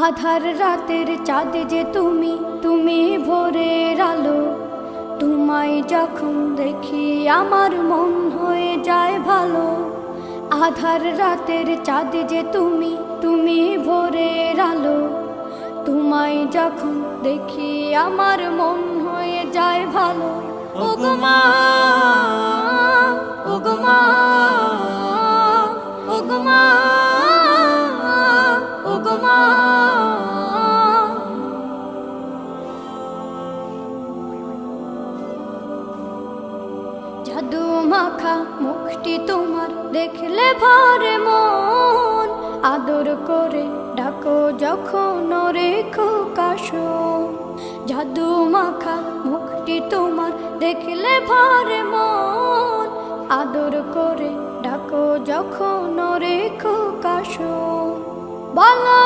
আধার রাতের চাঁদ যে তুমি, তুমি ভোরের আলো। তোমায় যখন দেখি আমার মন হয়ে যায় ভালো। আধার রাতের চাঁদ যে তুমি, তুমি ভোরের আলো। তোমায় যখন দেখি আমার মন হয়ে যায় ভালো। ওগো মা, ওগো মা, ওগো মা, ওগো মা। জাদু মাখা মুখটি তোমার দেখলে ভরে মন। আদর করে ডাকো যখন রেখো কাশন। জাদু মাখা মুখটি তোমার দেখলে ভরে মন। আদর করে ডাকো যখন রেখো কাশন। বলো